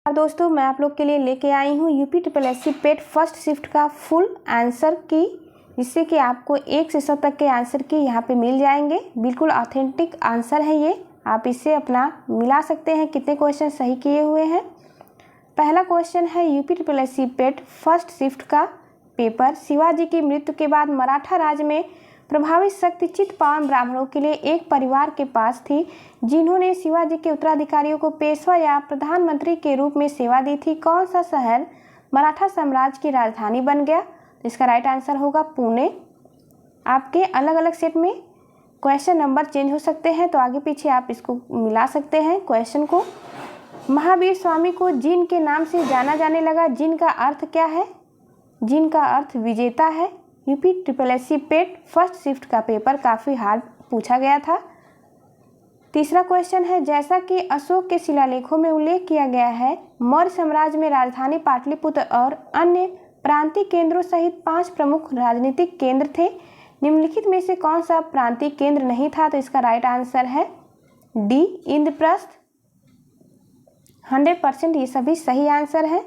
और दोस्तों मैं आप लोग के लिए लेके आई हूँ यूपी ट्रिपल पेट फर्स्ट शिफ्ट का फुल आंसर की, जिससे कि आपको 1 से 100 तक के आंसर की यहाँ पे मिल जाएंगे। बिल्कुल ऑथेंटिक आंसर है ये, आप इससे अपना मिला सकते हैं कितने क्वेश्चन सही किए हुए हैं। पहला क्वेश्चन है यूपी ट्रिपल पेट फर्स्ट शिफ्ट का पेपर। शिवाजी की मृत्यु के बाद मराठा राज्य में प्रभावित शक्ति चित्तपावन ब्राह्मणों के लिए एक परिवार के पास थी, जिन्होंने शिवाजी के उत्तराधिकारियों को पेशवा या प्रधानमंत्री के रूप में सेवा दी थी। कौन सा शहर मराठा साम्राज्य की राजधानी बन गया? तो इसका राइट आंसर होगा पुणे। आपके अलग अलग सेट में क्वेश्चन नंबर चेंज हो सकते हैं, तो आगे पीछे आप इसको मिला सकते हैं क्वेश्चन को। महावीर स्वामी को जिन के नाम से जाना जाने लगा, जिन का अर्थ क्या है? जिन का अर्थ विजेता है। यूपी ट्रिपल पेट फर्स्ट शिफ्ट का पेपर काफ़ी हार्ड पूछा गया था। तीसरा क्वेश्चन है, जैसा कि अशोक के शिलालेखों में उल्लेख किया गया है, मौर्य साम्राज्य में राजधानी पाटलिपुत्र और अन्य प्रांतीय केंद्रों सहित 5 प्रमुख राजनीतिक केंद्र थे। निम्नलिखित में से कौन सा प्रांतीय केंद्र नहीं था? तो इसका राइट आंसर है डी, इंद्रप्रस्थ। 100% ये सभी सही आंसर है।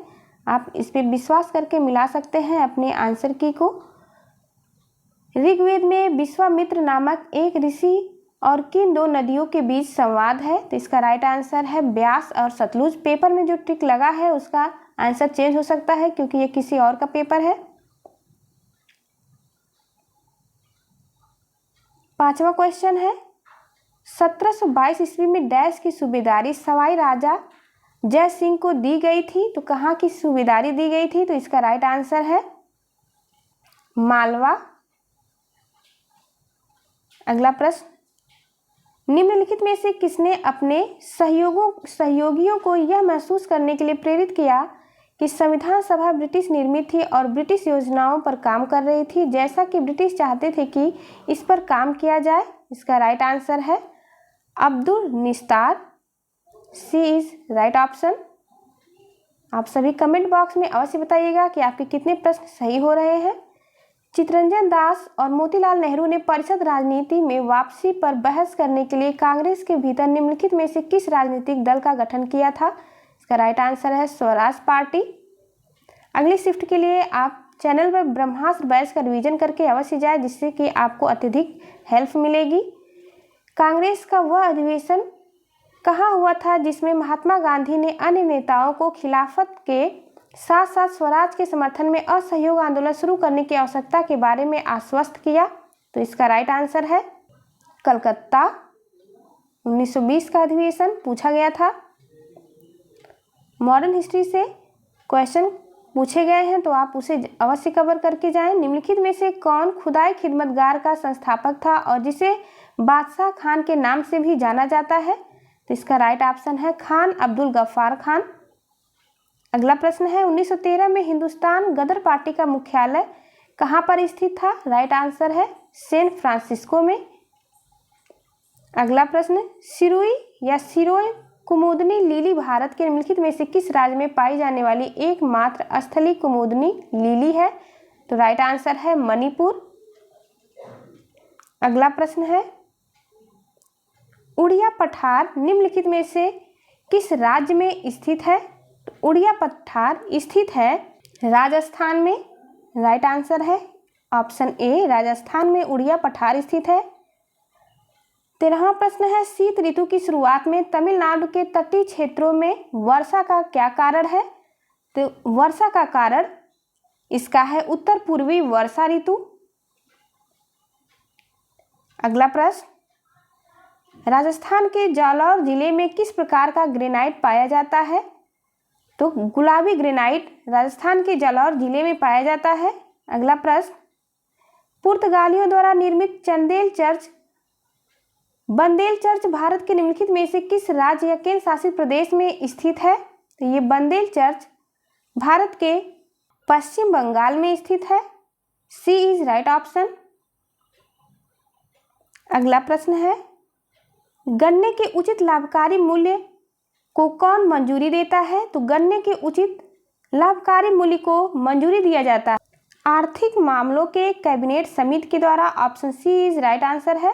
आप इस पर विश्वास करके मिला सकते हैं अपने आंसर की को। ऋग्वेद में विश्वामित्र नामक एक ऋषि और किन 2 नदियों के बीच संवाद है? तो इसका राइट आंसर है ब्यास और सतलुज। पेपर में जो ट्रिक लगा है उसका आंसर चेंज हो सकता है, क्योंकि ये किसी और का पेपर है। 5वां क्वेश्चन है, 1722 ईस्वी में डैश की सूबेदारी सवाई राजा जय सिंह को दी गई थी। तो कहाँ की सूबेदारी दी गई थी? तो इसका राइट आंसर है मालवा। अगला प्रश्न, निम्नलिखित में से किसने अपने सहयोगियों को यह महसूस करने के लिए प्रेरित किया कि संविधान सभा ब्रिटिश निर्मित थी और ब्रिटिश योजनाओं पर काम कर रही थी, जैसा कि ब्रिटिश चाहते थे कि इस पर काम किया जाए? इसका राइट आंसर है अब्दुल निस्तार। सी इज राइट ऑप्शन। आप सभी कमेंट बॉक्स में अवश्य बताइएगा कि आपके कितने प्रश्न सही हो रहे हैं। चित्तरंजन दास और मोतीलाल नेहरू ने परिषद राजनीति में वापसी पर बहस करने के लिए कांग्रेस के भीतर निम्नलिखित में से किस राजनीतिक दल का गठन किया था? इसका राइट आंसर है स्वराज पार्टी। अगली शिफ्ट के लिए आप चैनल पर ब्रह्मास्त्र बैच का रिवीजन करके अवश्य जाए, जिससे कि आपको अत्यधिक हेल्प मिलेगी। कांग्रेस का वह अधिवेशन कहाँ हुआ था जिसमें महात्मा गांधी ने अन्य नेताओं को खिलाफत के साथ साथ स्वराज के समर्थन में असहयोग आंदोलन शुरू करने की आवश्यकता के बारे में आश्वस्त किया? तो इसका राइट आंसर है कलकत्ता। 1920 का अधिवेशन पूछा गया था। मॉडर्न हिस्ट्री से क्वेश्चन पूछे गए हैं, तो आप उसे अवश्य कवर करके जाएं। निम्नलिखित में से कौन खुदाई खिदमतगार का संस्थापक था और जिसे बादशाह खान के नाम से भी जाना जाता है? तो इसका राइट ऑप्शन है खान अब्दुल गफ्फार खान। अगला प्रश्न है, 1913 में हिंदुस्तान गदर पार्टी का मुख्यालय कहाँ पर स्थित था? राइट आंसर है सैन फ्रांसिस्को में। अगला प्रश्न, सिरुई या सिरोय कुमुदनी लिली भारत के निम्नलिखित में से किस राज्य में पाई जाने वाली एकमात्र स्थलीय कुमुदनी लिली है? तो राइट आंसर है मणिपुर। अगला प्रश्न है, उड़िया पठार निम्नलिखित में से किस राज्य में स्थित है? तो उड़िया पठार स्थित है राजस्थान में। राइट आंसर है ऑप्शन ए, राजस्थान में उड़िया पठार स्थित है। 13वां प्रश्न है, शीत ऋतु की शुरुआत में तमिलनाडु के तटीय क्षेत्रों में वर्षा का क्या कारण है? तो वर्षा का कारण इसका है उत्तर पूर्वी वर्षा ऋतु। अगला प्रश्न, राजस्थान के जालौर जिले में किस प्रकार का ग्रेनाइट पाया जाता है? तो गुलाबी ग्रेनाइट राजस्थान के जालौर जिले में पाया जाता है। अगला प्रश्न, पुर्तगालियों द्वारा निर्मित बंदेल चर्च भारत के निम्नलिखित में से किस राज्य या केंद्र शासित प्रदेश में स्थित है? तो ये बंदेल चर्च भारत के पश्चिम बंगाल में स्थित है। सी इज राइट ऑप्शन। अगला प्रश्न है, गन्ने के उचित लाभकारी मूल्य को कौन मंजूरी देता है? तो गन्ने के उचित लाभकारी मूल्य को मंजूरी दिया जाता है आर्थिक मामलों के कैबिनेट समिति के द्वारा। Option C is right answer है।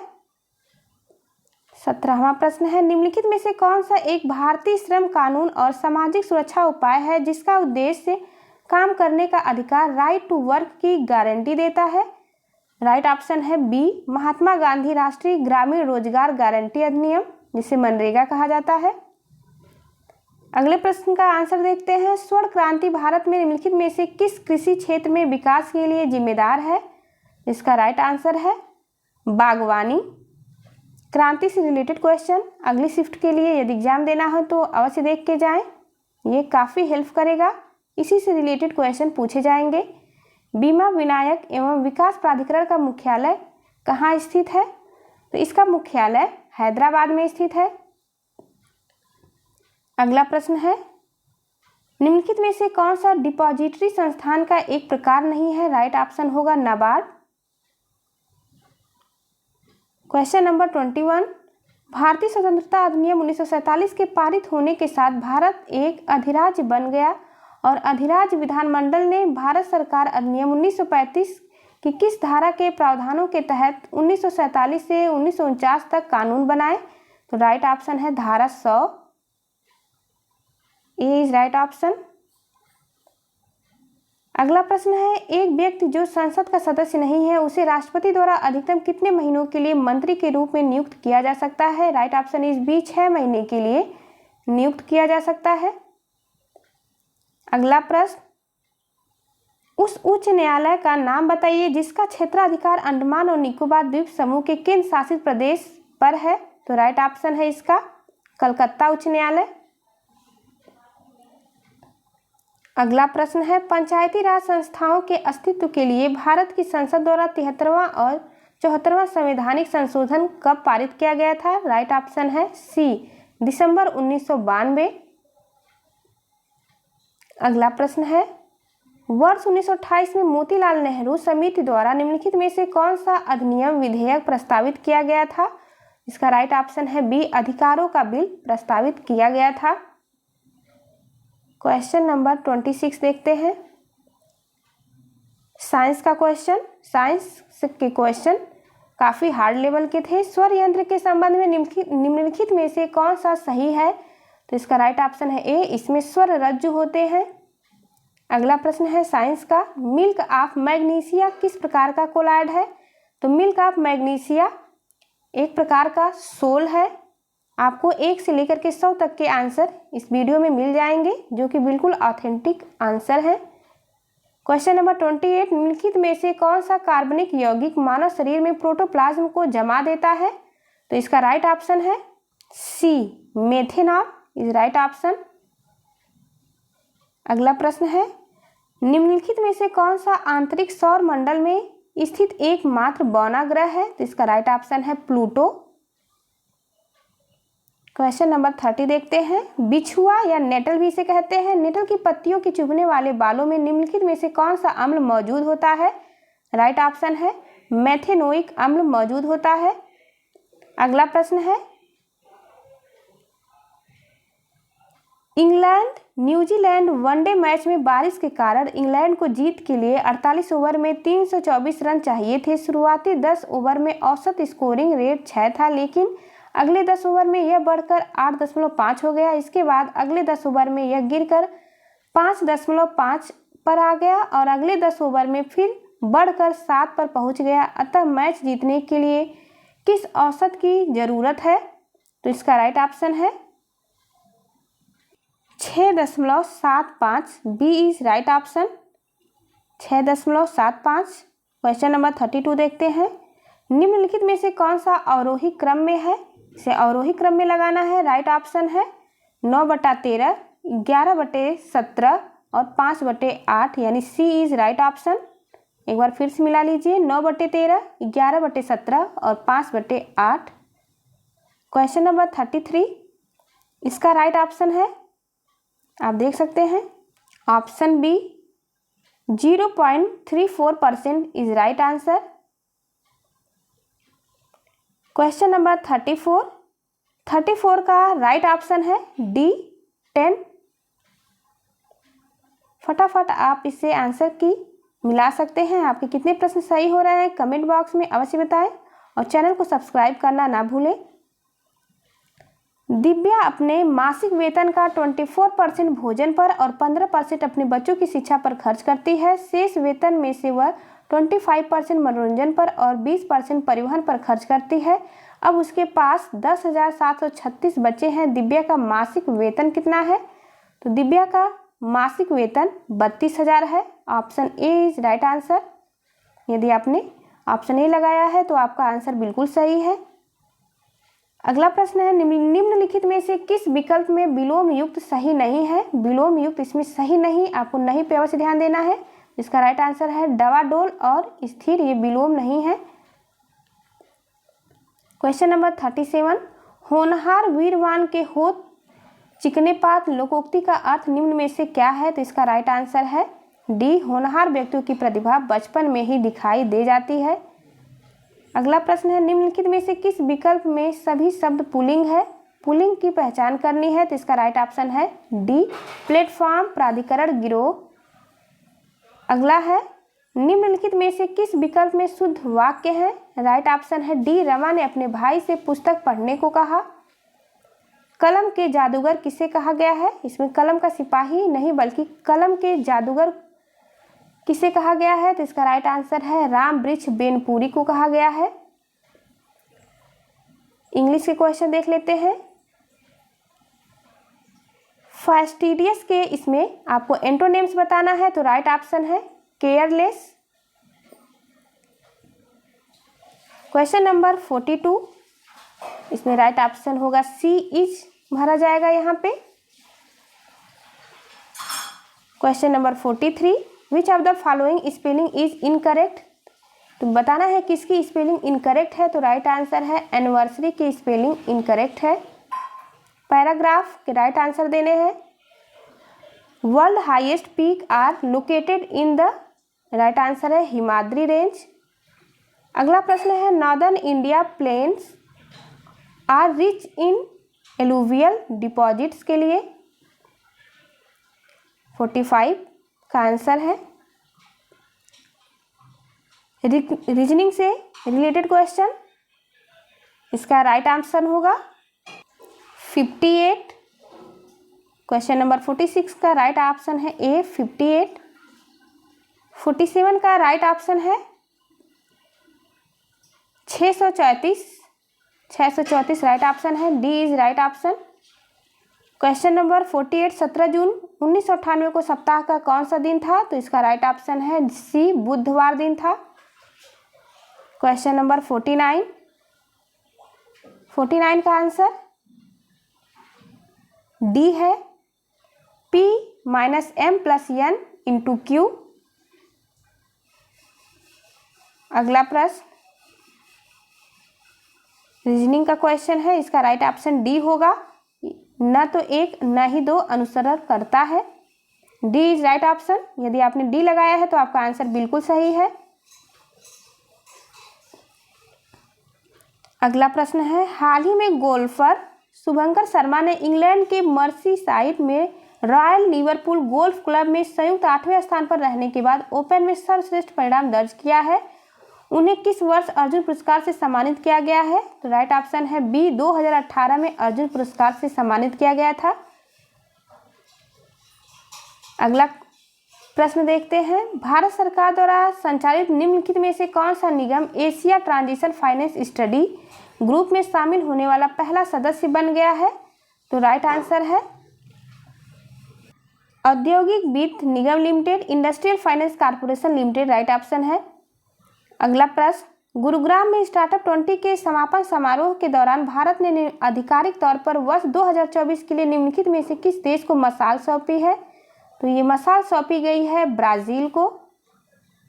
17वां प्रश्न है, निम्नलिखित में से कौन सा एक भारतीय श्रम कानून और सामाजिक सुरक्षा उपाय है जिसका उद्देश्य काम करने का अधिकार राइट टू वर्क की गारंटी देता है? राइट ऑप्शन है बी, महात्मा गांधी राष्ट्रीय ग्रामीण रोजगार गारंटी अधिनियम, जिसे मनरेगा कहा जाता है। अगले प्रश्न का आंसर देखते हैं, स्वर्ण क्रांति भारत में निम्नलिखित में से किस कृषि क्षेत्र में विकास के लिए जिम्मेदार है? इसका राइट आंसर है बागवानी। क्रांति से रिलेटेड क्वेश्चन अगली शिफ्ट के लिए यदि एग्जाम देना हो तो अवश्य देख के जाएं, ये काफ़ी हेल्प करेगा। इसी से रिलेटेड क्वेश्चन पूछे जाएंगे। बीमा विनायक एवं विकास प्राधिकरण का मुख्यालय कहाँ स्थित है? तो इसका मुख्यालय हैदराबाद में स्थित है। अगला प्रश्न है, निम्नलिखित में से कौन सा डिपॉजिटरी संस्थान का एक प्रकार नहीं है? राइट ऑप्शन होगा नाबार्ड। क्वेश्चन नंबर 21, भारतीय स्वतंत्रता अधिनियम 1947 के पारित होने के साथ भारत एक अधिराज्य बन गया और अधिराज्य विधानमंडल ने भारत सरकार अधिनियम 1935 की किस धारा के प्रावधानों के तहत 1947 से 1949 तक कानून बनाए? तो राइट ऑप्शन है धारा 100। ए इज राइट ऑप्शन। अगला प्रश्न है, एक व्यक्ति जो संसद का सदस्य नहीं है उसे राष्ट्रपति द्वारा अधिकतम कितने महीनों के लिए मंत्री के रूप में नियुक्त किया जा सकता है? राइट ऑप्शन इज बी, 6 महीने के लिए नियुक्त किया जा सकता है। अगला प्रश्न, उस उच्च न्यायालय का नाम बताइए जिसका क्षेत्राधिकार अंडमान और निकोबार द्वीप समूह के केंद्र शासित प्रदेश पर है? तो राइट ऑप्शन है इसका कलकत्ता उच्च न्यायालय। अगला प्रश्न है, पंचायती राज संस्थाओं के अस्तित्व के लिए भारत की संसद द्वारा 73वां और 74वां संवैधानिक संशोधन कब पारित किया गया था? राइट ऑप्शन है सी, दिसंबर 1992। अगला प्रश्न है, वर्ष 1928 में मोतीलाल नेहरू समिति द्वारा निम्नलिखित में से कौन सा अधिनियम विधेयक प्रस्तावित किया गया था? इसका राइट ऑप्शन है बी, अधिकारों का बिल प्रस्तावित किया गया था। क्वेश्चन नंबर 26 देखते हैं, साइंस का क्वेश्चन। साइंस के क्वेश्चन काफ़ी हार्ड लेवल के थे। स्वर यंत्र के संबंध में निम्नलिखित में से कौन सा सही है? तो इसका राइट ऑप्शन है ए, इसमें स्वर रज्जु होते हैं। अगला प्रश्न है साइंस का, मिल्क ऑफ मैग्नीशिया किस प्रकार का कोलाइड है? तो मिल्क ऑफ मैग्नीशिया एक प्रकार का सोल है। आपको 1 से लेकर के 100 तक के आंसर इस वीडियो में मिल जाएंगे जो कि बिल्कुल ऑथेंटिक आंसर है। क्वेश्चन नंबर 28, निम्नलिखित में से कौन सा कार्बनिक यौगिक मानव शरीर में प्रोटोप्लाज्म को जमा देता है? तो इसका राइट ऑप्शन है सी, मेथेनॉल इज राइट ऑप्शन। अगला प्रश्न है, निम्नलिखित में से कौन सा आंतरिक सौर मंडल में स्थित एकमात्र बौना ग्रह है? तो इसका राइट ऑप्शन है प्लूटो। क्वेश्चन नंबर 30 देखते हैं, बिछुआ या नेटल भी इसे कहते हैं, नेटल की पत्तियों के चुभने वाले बालों में निम्नलिखित में से कौन सा अम्ल मौजूद होता है? राइट ऑप्शन है मेथेनोइक अम्ल मौजूद होता है। अगला प्रश्न है, इंग्लैंड न्यूजीलैंड वनडे मैच में बारिश के कारण इंग्लैंड को जीत के लिए 48 ओवर में 324 रन चाहिए थे। शुरुआती 10 ओवर में औसत स्कोरिंग रेट 6 था, लेकिन अगले 10 ओवर में यह बढ़कर 8.5 हो गया। इसके बाद अगले 10 ओवर में यह गिरकर 5.5 पर आ गया और अगले 10 ओवर में फिर बढ़कर 7 पर पहुंच गया। अतः मैच जीतने के लिए किस औसत की जरूरत है? तो इसका राइट ऑप्शन है 6.75। B is right option, 6.75। Question number 32 देखते हैं, निम्नलिखित में से कौन सा अवरोही क्रम में है? इसे अवरोही क्रम में लगाना है। राइट ऑप्शन है 9/13, 11/17 और 5/8 यानी सी इज राइट ऑप्शन। एक बार फिर से मिला लीजिए, 9/13, 11/17 और 5/8। क्वेश्चन नंबर 33, इसका राइट ऑप्शन है, आप देख सकते हैं option B, 0.34% is right answer. Question number 34 का राइट ऑप्शन है डी, 10। फटाफट आप इससे आंसर की मिला सकते हैं। आपके कितने प्रश्न सही हो रहे हैं कमेंट बॉक्स में अवश्य बताएं और चैनल को सब्सक्राइब करना ना भूलें। दिव्या अपने मासिक वेतन का 24% भोजन पर और 15% अपने बच्चों की शिक्षा पर खर्च करती है। शेष वेतन में से वह 25% मनोरंजन पर और 20% परिवहन पर खर्च करती है। अब उसके पास 10,736 बच्चे हैं। दिव्या का मासिक वेतन कितना है? तो दिव्या का मासिक वेतन 32,000 है। Option A is right answer. यदि आपने ऑप्शन ए लगाया है तो आपका आंसर बिल्कुल सही है। अगला प्रश्न है, निम्नलिखित में से किस विकल्प में विलोम युक्त सही नहीं है? विलोम युक्त इसमें सही नहीं, आपको नहीं पे अवश्य ध्यान देना है। इसका राइट आंसर है डवाडोल और स्थिर, ये विलोम नहीं है। क्वेश्चन नंबर 37, होनहार वीरवान के होत चिकने पात लोकोक्ति का अर्थ निम्न में से क्या है? तो इसका राइट आंसर है डी, होनहार व्यक्तियों की प्रतिभा बचपन में ही दिखाई दे जाती है। अगला प्रश्न है, निम्नलिखित में से किस विकल्प में सभी शब्द पुल्लिंग है? पुल्लिंग की पहचान करनी है तो इसका राइट ऑप्शन है डी, प्लेटफॉर्म, प्राधिकरण, गिरोह। अगला है, निम्नलिखित में से किस विकल्प में शुद्ध वाक्य है? राइट ऑप्शन है डी, रमा ने अपने भाई से पुस्तक पढ़ने को कहा। कलम के जादूगर किसे कहा गया है? इसमें कलम का सिपाही नहीं बल्कि कलम के जादूगर किसे कहा गया है? तो इसका राइट आंसर है राम वृक्ष बेनपुरी को कहा गया है। इंग्लिश के क्वेश्चन देख लेते हैं। फास्टिडियस के इसमें आपको एंटोनिम्स बताना है तो राइट ऑप्शन है केयरलेस। क्वेश्चन नंबर 42, इसमें राइट ऑप्शन होगा सी इज भरा जाएगा यहाँ पे। Question number 43, which of the following spelling is incorrect? तो बताना है किसकी स्पेलिंग इनकरेक्ट है, तो राइट आंसर है एनिवर्सरी की स्पेलिंग इनकरेक्ट है। पैराग्राफ के राइट आंसर देने हैं। World highest peak are located in the, right answer है हिमाद्री रेंज। अगला प्रश्न है, northern India plains are rich in alluvial deposits के लिए 45 का आंसर है। रीजनिंग से रिलेटेड क्वेश्चन, इसका राइट आंसर होगा 58। क्वेश्चन नंबर 46 का राइट ऑप्शन है ए 58। 47 का राइट ऑप्शन है 634 राइट ऑप्शन है, D is right option. Question number 48, 17 जून 1998 को सप्ताह का कौन सा दिन था? तो इसका राइट ऑप्शन है सी, बुधवार दिन था। क्वेश्चन नंबर 49 का आंसर डी है P-M+N × Q। अगला प्रश्न रीजनिंग का क्वेश्चन है, इसका राइट ऑप्शन डी होगा। न तो एक न ही दो अनुसरण करता है, डी इज राइट ऑप्शन। यदि आपने डी लगाया है तो आपका आंसर बिल्कुल सही है। अगला प्रश्न है, हाल ही में गोल्फर शुभंकर शर्मा ने इंग्लैंड के मर्सीसाइड में रॉयल लिवरपूल गोल्फ क्लब में संयुक्त 8वें स्थान पर रहने के बाद ओपन में सर्वश्रेष्ठ परिणाम दर्ज किया है। उन्हें किस वर्ष अर्जुन पुरस्कार से सम्मानित किया गया है? तो राइट ऑप्शन है बी, 2018 में अर्जुन पुरस्कार से सम्मानित किया गया था। अगला प्रश्न देखते हैं, भारत सरकार द्वारा संचालित निम्नलिखित में से कौन सा निगम Asia transition finance study group में शामिल होने वाला पहला सदस्य बन गया है? तो राइट आंसर है औद्योगिक वित्त निगम limited, industrial finance corporation limited, right option है। अगला प्रश्न, गुरुग्राम में स्टार्टअप 20 के समापन समारोह के दौरान भारत ने आधिकारिक तौर पर वर्ष 2024 के लिए निम्नलिखित में से किस देश को मशाल सौंपी है? तो ये मशाल सौंपी गई है ब्राजील को।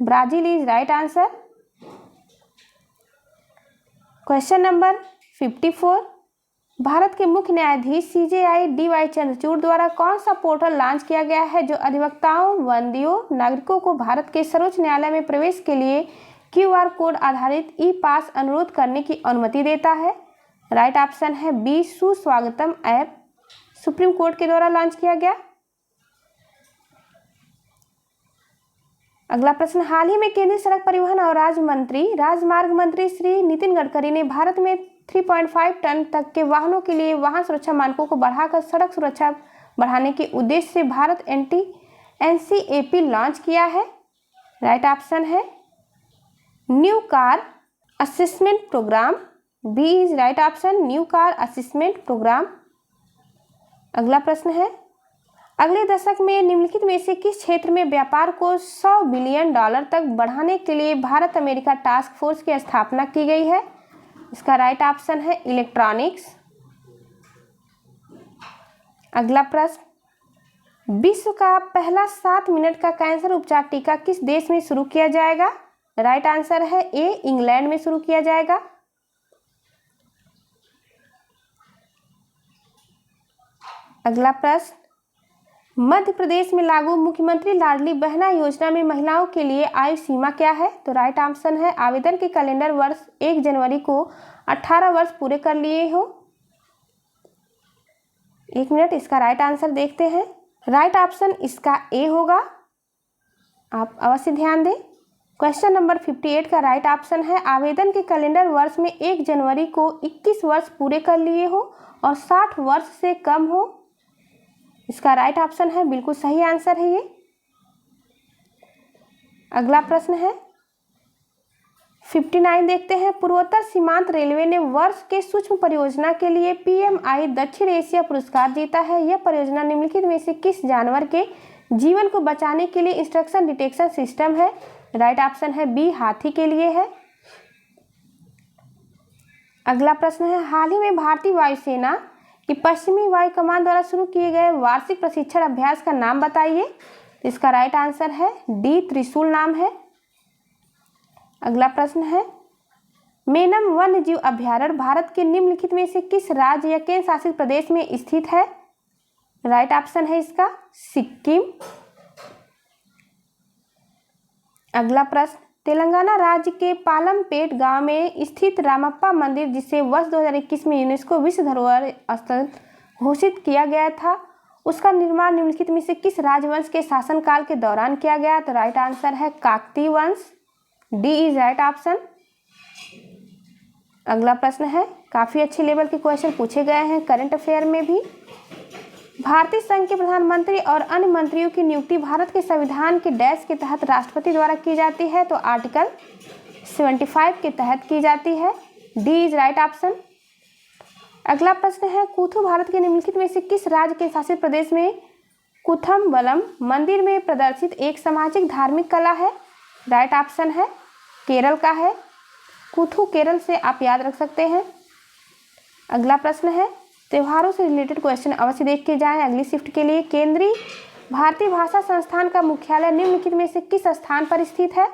Brazil is right answer. Question number 54, Bharat के मुख्य न्यायाधीश CJI DY चंद्रचूड़ द्वारा कौन सा पोर्टल लॉन्च किया गया है जो अधिवक्ताओं, बंदियों, नागरिकों को भारत के सर्वोच्च न्यायालय में प्रवेश के लिए QR कोड आधारित ई-पास अनुरोध करने की अनुमति देता है? राइट ऑप्शन है बी, सुस्वागतम ऐप सुप्रीम कोर्ट के द्वारा लॉन्च किया गया। अगला प्रश्न, हाल ही में केंद्रीय सड़क परिवहन और राजमार्ग मंत्री श्री नितिन गडकरी ने भारत में 3.5 टन तक के वाहनों के लिए वाहन सुरक्षा मानकों को बढ़ाकर सड़क सुरक्षा बढ़ाने के उद्देश्य से भारत NCAP लॉन्च किया है? राइट ऑप्शन है new car assessment programme. B is right option, new car assessment programme. अगला प्रश्न है, अगले दशक में निम्नलिखित में से किस क्षेत्र में व्यापार को $100 बिलियन तक बढ़ाने के लिए भारत अमेरिका टास्क फोर्स की स्थापना की गई है? इसका राइट ऑप्शन है इलेक्ट्रॉनिक्स। अगला प्रश्न, विश्व का पहला 7 मिनट का कैंसर उपचार टीका किस देश में शुरू किया जाएगा? राइट आंसर है ए, इंग्लैंड में शुरू किया जाएगा। अगला प्रश्न, मध्य प्रदेश में लागू मुख्यमंत्री लाडली बहना योजना में महिलाओं के लिए आयु सीमा क्या है? तो राइट ऑप्शन है आवेदन के कैलेंडर वर्ष 1 जनवरी को 18 वर्ष पूरे कर लिए हो। 1 मिनट, इसका राइट आंसर देखते हैं। राइट ऑप्शन इसका ए होगा, आप अवश्य ध्यान दें। क्वेश्चन नंबर 58 का राइट ऑप्शन है आवेदन के कैलेंडर वर्ष में 1 जनवरी को 21 वर्ष पूरे कर लिए हो और 60 वर्ष से कम हो। इसका राइट ऑप्शन है, बिल्कुल सही आंसर है ये। अगला प्रश्न है 59 देखते हैं, पूर्वोत्तर सीमांत रेलवे ने वर्ष के सूक्ष्म परियोजना के लिए PMI दक्षिण एशिया पुरस्कार जीता है। यह परियोजना निम्नलिखित में से किस जानवर के जीवन को बचाने के लिए इंस्ट्रक्शन डिटेक्शन सिस्टम है? राइट ऑप्शन है बी, हाथी के लिए है। अगला प्रश्न है, हाल ही में भारतीय वायुसेना कि पश्चिमी वायु कमान द्वारा शुरू किए गए वार्षिक प्रशिक्षण अभ्यास का नाम बताइए। इसका राइट आंसर है डी, त्रिशूल नाम है। अगला प्रश्न है, मेनम वन्य जीव अभ्यारण्य भारत के निम्नलिखित में से किस राज्य या केंद्र शासित प्रदेश में स्थित है? राइट ऑप्शन है इसका सिक्किम। अगला प्रश्न, तेलंगाना राज्य के पालमपेट गांव में स्थित रामप्पा मंदिर जिसे वर्ष 2021 में यूनेस्को विश्व धरोहर स्थल घोषित किया गया था, उसका निर्माण निम्नलिखित में से किस राजवंश के शासनकाल के दौरान किया गया? तो राइट आंसर है काकतीय वंश, डी इज राइट ऑप्शन। अगला प्रश्न है, काफी अच्छे लेवल के क्वेश्चन पूछे गए हैं करंट अफेयर में भी। भारतीय संघ के प्रधानमंत्री और अन्य मंत्रियों की नियुक्ति भारत के संविधान के डैश के तहत राष्ट्रपति द्वारा की जाती है? तो आर्टिकल 75 के तहत की जाती है, डी इज राइट ऑप्शन। अगला प्रश्न है, कूथू भारत के निम्नलिखित में से किस राज्य के शासित प्रदेश में कुथम्बलम मंदिर में प्रदर्शित एक सामाजिक धार्मिक कला है? राइट ऑप्शन है केरल का है, कूथू केरल से आप याद रख सकते हैं। अगला प्रश्न है, त्योहारों से रिलेटेड क्वेश्चन अवश्य देख के जाएं अगली शिफ्ट के लिए। केंद्रीय भारतीय भाषा संस्थान का मुख्यालय निम्नलिखित में से किस स्थान पर स्थित है?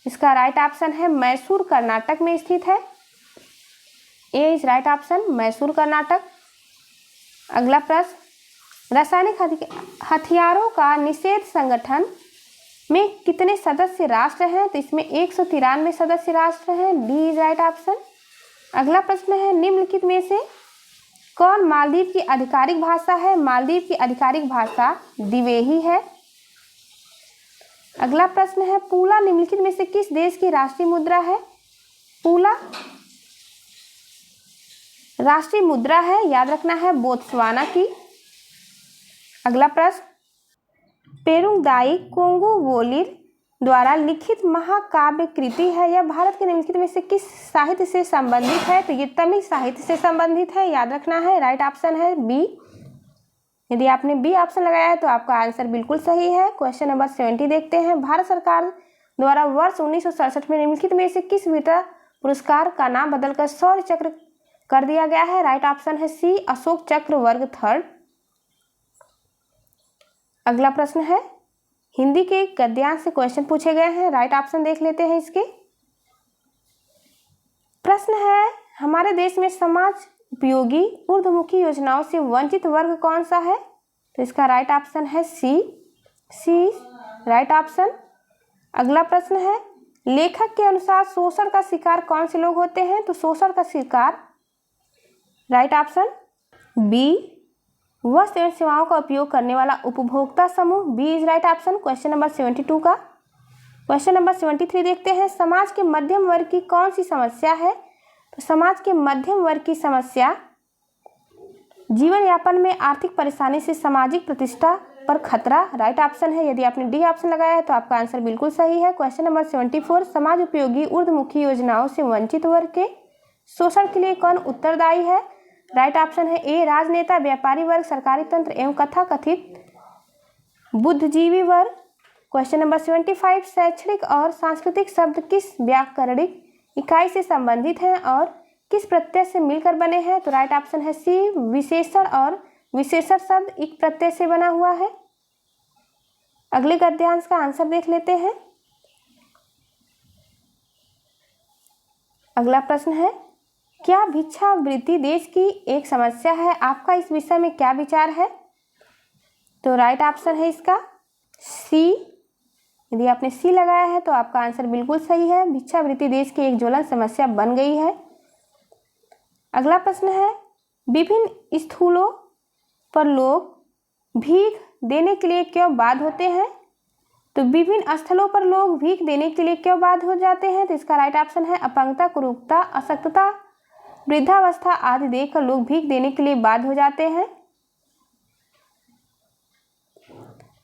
इसका राइट ऑप्शन है मैसूर कर्नाटक में स्थित है, A is right option, Mysore Karnataka. अगला प्रश्न, रासायनिक हथियारों का निषेध संगठन में कितने सदस्य राष्ट्र हैं? तो इसमें 193 सदस्य राष्ट्र हैं, डी इज राइट ऑप्शन। अगला प्रश्न है, निम्नलिखित में से कौन मालदीव की आधिकारिक भाषा है? मालदीव की आधिकारिक भाषा दिवेही है। अगला प्रश्न है, पूला निम्नलिखित में से किस देश की राष्ट्रीय मुद्रा है? पूला राष्ट्रीय मुद्रा है, याद रखना है, बोत्सवाना की। अगला प्रश्न, पेरुंगदाई कोंगुवोलिर द्वारा लिखित महाकाव्य कृति है, यह भारत के निम्नलिखित में से किस साहित्य से संबंधित है? तो ये तमिल साहित्य से संबंधित है, याद रखना है, राइट ऑप्शन है बी। यदि आपने बी ऑप्शन लगाया है तो आपका आंसर बिल्कुल सही है। क्वेश्चन नंबर 70 देखते हैं, भारत सरकार द्वारा वर्ष 1967 में निम्नलिखित में से किस वीरता पुरस्कार का नाम बदलकर शौर्य चक्र कर दिया गया है? राइट ऑप्शन है सी, अशोक चक्र वर्ग 3। अगला प्रश्न है, हिंदी के गद्यांश से क्वेश्चन पूछे गए हैं, राइट ऑप्शन देख लेते हैं इसके। प्रश्न है, हमारे देश में समाज उपयोगी ऊर्ध्वमुखी योजनाओं से वंचित वर्ग कौन सा है? तो इसका राइट ऑप्शन है सी, राइट ऑप्शन। अगला प्रश्न है, लेखक के अनुसार शोषण का शिकार कौन से लोग होते हैं? तो शोषण का शिकार, राइट ऑप्शन बी, वस्तु एवं सेवाओं का उपयोग करने वाला उपभोक्ता समूह, B is right option. Question number 72 का क्वेश्चन नंबर 73 देखते हैं, समाज के मध्यम वर्ग की कौन सी समस्या है? तो समाज के मध्यम वर्ग की समस्या जीवन यापन में आर्थिक परेशानी से सामाजिक प्रतिष्ठा पर खतरा, राइट ऑप्शन है। यदि आपने डी ऑप्शन लगाया है तो आपका आंसर बिल्कुल सही है। क्वेश्चन नंबर 74, समाज उपयोगी ऊर्ध्वमुखी योजनाओं से वंचित वर्ग के शोषण के लिए कौन उत्तरदायी है? राइट ऑप्शन है ए राजनेता, व्यापारी वर्ग, सरकारी तंत्र एवं कथाकथित बुद्धिजीवी वर्ग। क्वेश्चन नंबर 75, शैक्षणिक और सांस्कृतिक शब्द किस व्याकरणिक इकाई से संबंधित हैं और किस प्रत्यय से मिलकर बने हैं? तो राइट ऑप्शन है सी विशेषण, और विशेषण शब्द इक प्रत्यय से बना हुआ है। अगले गद्यांश का आंसर देख लेते हैं। अगला प्रश्न है, क्या भिक्षावृत्ति देश की एक समस्या है? आपका इस विषय में क्या विचार है? तो राइट ऑप्शन है इसका सी। यदि आपने सी लगाया है तो आपका आंसर बिल्कुल सही है। भिक्षावृत्ति देश की एक ज्वलंत समस्या बन गई है। अगला प्रश्न है, विभिन्न स्थलों पर लोग भीख देने के लिए क्यों बाध्य होते हैं? तो विभिन्न स्थलों पर लोग भीख देने के लिए क्यों बाध्य हो जाते हैं? तो इसका राइट ऑप्शन है अपंगता, कुरूपता, अशक्तता, वृद्धावस्था आदि देखकर लोग भीख देने के लिए बाध्य हो जाते हैं।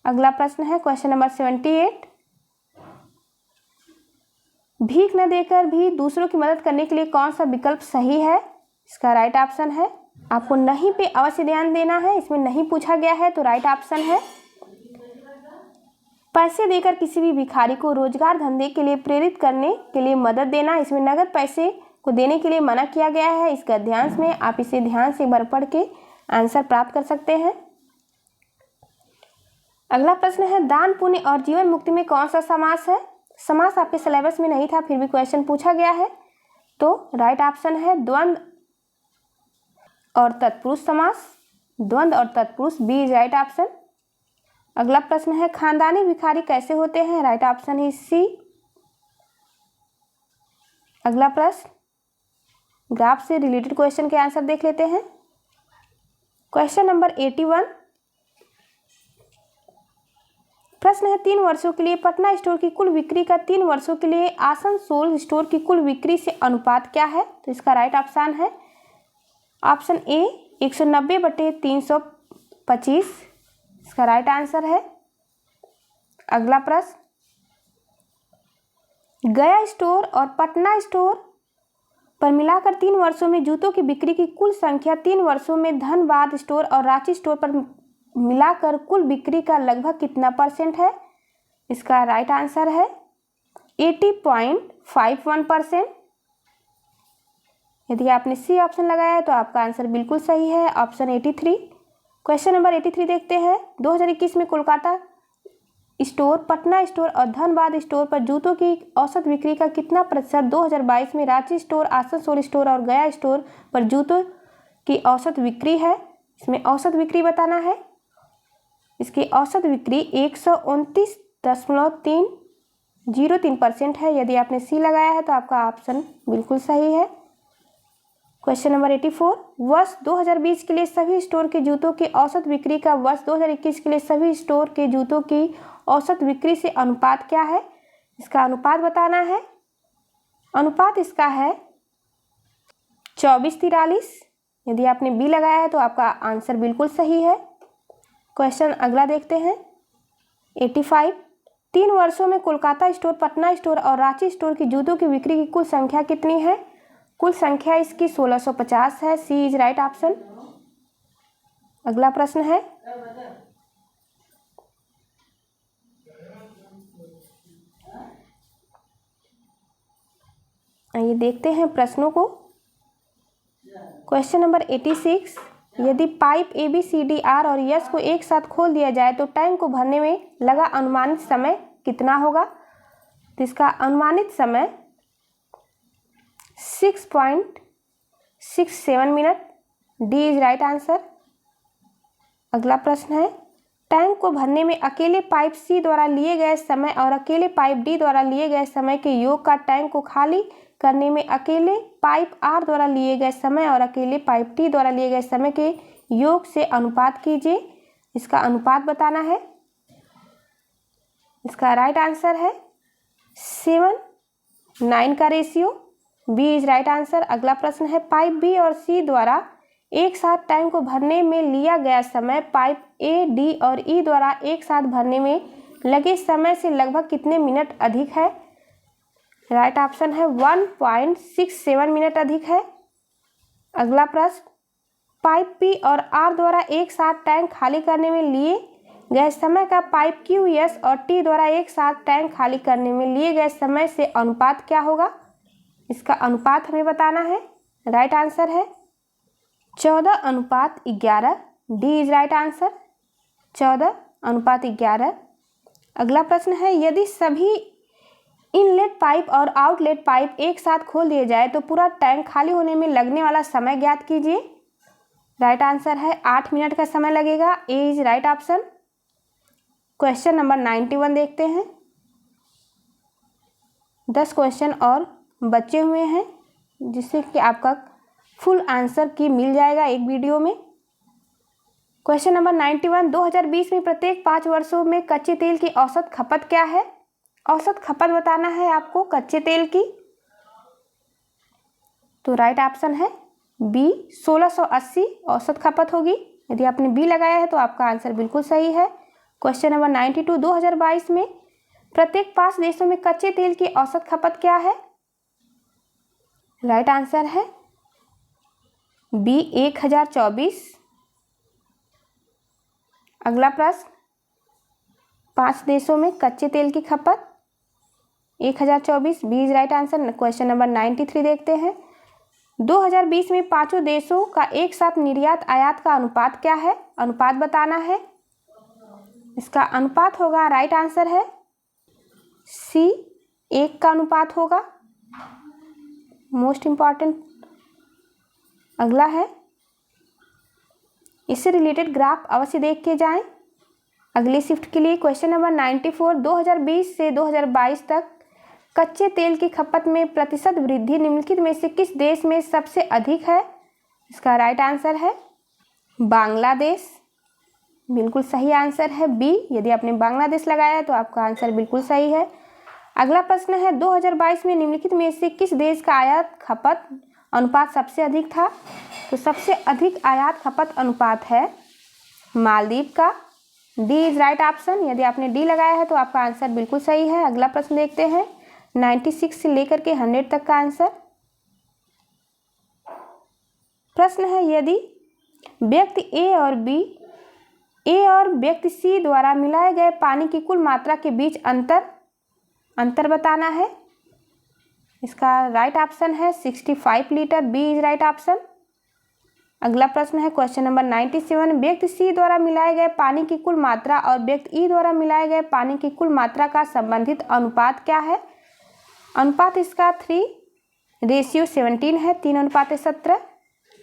अगला प्रश्न है क्वेश्चन नंबर 78, भीख न देकर भी दूसरों की मदद करने के लिए कौन सा विकल्प सही है? इसका राइट ऑप्शन है, आपको नहीं पे अवश्य ध्यान देना है, इसमें नहीं पूछा गया है। तो राइट ऑप्शन है पैसे देकर किसी भी भिखारी को रोजगार धंधे के लिए प्रेरित करने के लिए मदद देना। इसमें नगद पैसे को देने के लिए मना किया गया है। इस गद्यांश में आप इसे ध्यान से एक बार पढ़ के आंसर प्राप्त कर सकते हैं। अगला प्रश्न है, दान, पुण्य और जीवन मुक्ति में कौन सा समास है? समास आपके सिलेबस में नहीं था, फिर भी क्वेश्चन पूछा गया है। तो राइट ऑप्शन है द्वंद्व और तत्पुरुष समास। द्वंद्व और तत्पुरुष बी इज राइट ऑप्शन। अगला प्रश्न है, खानदानी भिखारी कैसे होते हैं? राइट ऑप्शन है सी। अगला प्रश्न, ग्राफ से रिलेटेड क्वेश्चन के आंसर देख लेते हैं। क्वेश्चन नंबर 81, प्रश्न है, 3 वर्षों के लिए पटना स्टोर की कुल बिक्री का 3 वर्षों के लिए आसनसोल स्टोर की कुल बिक्री से अनुपात क्या है? तो इसका राइट ऑप्शन है ऑप्शन ए 190/325, इसका राइट आंसर है। अगला प्रश्न, गया स्टोर और पटना स्टोर पर मिलाकर 3 वर्षों में जूतों की बिक्री की कुल संख्या 3 वर्षों में धनबाद स्टोर और रांची स्टोर पर मिलाकर कुल बिक्री का लगभग कितना % है? इसका राइट आंसर है 80.51%। यदि आपने सी ऑप्शन लगाया है तो आपका आंसर बिल्कुल सही है, ऑप्शन 83। क्वेश्चन नंबर 83 देखते हैं। 2021 में कोलकाता स्टोर, पटना स्टोर और धनबाद स्टोर पर जूतों की औसत बिक्री का कितना प्रतिशत 2022 में रांची स्टोर, आसनसोल स्टोर और गया स्टोर पर जूतों की औसत बिक्री है? इसमें औसत बिक्री बताना है। इसकी औसत बिक्री 129.303% है। यदि आपने सी लगाया है तो आपका ऑप्शन बिल्कुल सही है। क्वेश्चन नंबर 84, वर्ष 2020 के लिए सभी स्टोर के जूतों की औसत बिक्री का वर्ष 2021 के लिए सभी स्टोर के जूतों की औसत बिक्री से अनुपात क्या है? इसका अनुपात बताना है। अनुपात इसका है 24:43। यदि आपने बी लगाया है तो आपका आंसर बिल्कुल सही है। क्वेश्चन अगला देखते हैं। 85, 3 वर्षों में कोलकाता स्टोर, पटना स्टोर और रांची स्टोर की जूतों की बिक्री की कुल संख्या कितनी है? कुल संख्या इसकी 1650 है, सी इज राइट ऑप्शन। अगला प्रश्न है, आइए देखते हैं प्रश्नों को। क्वेश्चन नंबर 86, यदि पाइप ABCDR और यस को एक साथ खोल दिया जाए तो टैंक को भरने में लगा अनुमानित समय कितना होगा? तो इसका अनुमानित समय 6.67 minute, D is right answer. अगला प्रश्न है, टैंक को भरने में अकेले पाइप सी द्वारा लिए गए समय और अकेले पाइप डी द्वारा लिए गए समय के योग का टैंक को खाली करने में अकेले पाइप आर द्वारा लिए गए समय और अकेले पाइप टी द्वारा लिए गए समय के योग से अनुपात कीजिए। इसका अनुपात बताना है। इसका राइट आंसर है 7:9 का ratio. B is right answer. अगला प्रश्न है पाइप बी और सी द्वारा एक साथ टैंक को भरने में लिया गया समय पाइप ए, डी और ई द्वारा एक साथ भरने में लगे समय से लगभग कितने मिनट अधिक है? राइट ऑप्शन है 1.67 मिनट अधिक है। अगला प्रश्न पाइप पी और आर द्वारा एक साथ टैंक खाली करने में लिए गए समय का पाइप क्यू, एस और टी द्वारा एक साथ टैंक खाली करने में लिए गए समय से अनुपात क्या होगा? इसका अनुपात हमें बताना है। राइट आंसर है 14:11। D is right answer, 14:11। अगला प्रश्न है यदि सभी इनलेट पाइप और आउटलेट पाइप एक साथ खोल दिए जाए तो पूरा टैंक खाली होने में लगने वाला समय ज्ञात कीजिए। राइट आंसर है 8 मिनट का समय लगेगा। A is right option. Question number 91 देखते हैं। 10 क्वेश्चन और बचे हुए हैं जिससे कि आपका फुल आंसर की मिल जाएगा एक वीडियो में। क्वेश्चन नंबर 91 2020 में प्रत्येक 5 वर्षों में कच्चे तेल की औसत खपत क्या है? औसत खपत बताना है आपको कच्चे तेल की। तो राइट ऑप्शन है बी 1680 औसत खपत होगी। यदि आपने बी लगाया है तो आपका आंसर बिल्कुल सही है। क्वेश्चन नंबर 92 2022 में प्रत्येक 5 देशों में कच्चे तेल की औसत खपत क्या है? राइट आंसर है बी 1024। अगला प्रश्न 5 देशों में कच्चे तेल की खपत 1024। B is right answer. Question number 93 देखते हैं। 2020 में 5 देशों का एक साथ निर्यात आयात का अनुपात क्या है? अनुपात बताना है। इसका अनुपात होगा, राइट आंसर है सी 1 का अनुपात होगा। मोस्ट इंपॉर्टेंट अगला है इससे रिलेटेड ग्राफ अवश्य देख के जाएं अगली शिफ्ट के लिए। क्वेश्चन नंबर 94 2020 से 2022 तक कच्चे तेल की खपत में प्रतिशत वृद्धि निम्नलिखित में से किस देश में सबसे अधिक है? इसका राइट आंसर है बांग्लादेश। बिल्कुल सही आंसर है बी। यदि आपने बांग्लादेश लगाया है तो आपका आंसर बिल्कुल सही है। अगला प्रश्न है 2022 में निम्नलिखित में से किस देश का आयात खपत अनुपात सबसे अधिक था? तो सबसे अधिक आयात खपत अनुपात है मालदीव का। D is right option. यदि आपने डी लगाया है तो आपका आंसर बिल्कुल सही है। अगला प्रश्न देखते हैं 96 से लेकर के 100 तक का आंसर। प्रश्न है यदि व्यक्ति ए और व्यक्ति सी द्वारा मिलाए गए पानी की कुल मात्रा के बीच अंतर बताना है। इसका राइट ऑप्शन है 65 litre. B is right option. अगला प्रश्न है क्वेश्चन नंबर 97 व्यक्ति सी द्वारा मिलाए गए पानी की कुल मात्रा और व्यक्ति ई द्वारा मिलाए गए पानी की कुल मात्रा का संबंधित अनुपात क्या है? अनुपात इसका 3:17 है, 3:17।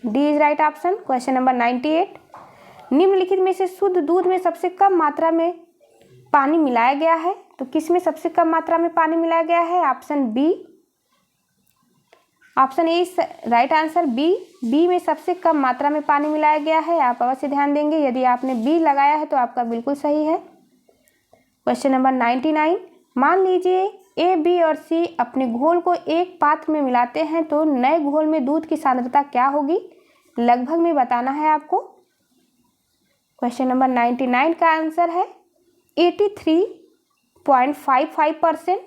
D is right option. Question number 98 निम्नलिखित में से शुद्ध दूध में सबसे कम मात्रा में पानी मिलाया गया है? तो किस में सबसे कम मात्रा में पानी मिलाया गया है? Option B. Option A right answer B में सबसे कम मात्रा में पानी मिलाया गया है। आप अवश्य ध्यान देंगे। यदि आपने बी लगाया है तो आपका बिल्कुल सही है। क्वेश्चन नंबर 99 मान लीजिए ए, बी और सी अपने घोल को एक पात्र में मिलाते हैं तो नए घोल में दूध की सांद्रता क्या होगी? लगभग में बताना है आपको। क्वेश्चन नंबर 99 का आंसर है 83.55%।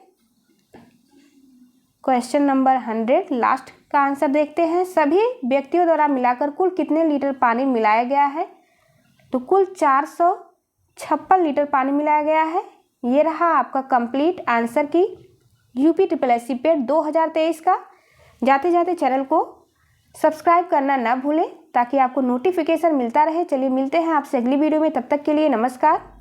क्वेश्चन नंबर 100 लास्ट का आंसर देखते हैं। सभी व्यक्तियों द्वारा मिलाकर कुल कितने लीटर पानी मिलाया गया है? तो कुल 456 लीटर पानी मिलाया गया है। ये रहा आपका कंप्लीट आंसर की UPSSC पेट 2023 का। जाते जाते चैनल को सब्सक्राइब करना ना भूलें ताकि आपको नोटिफिकेशन मिलता रहे। चलिए मिलते हैं आपसे अगली वीडियो में, तब तक के लिए नमस्कार।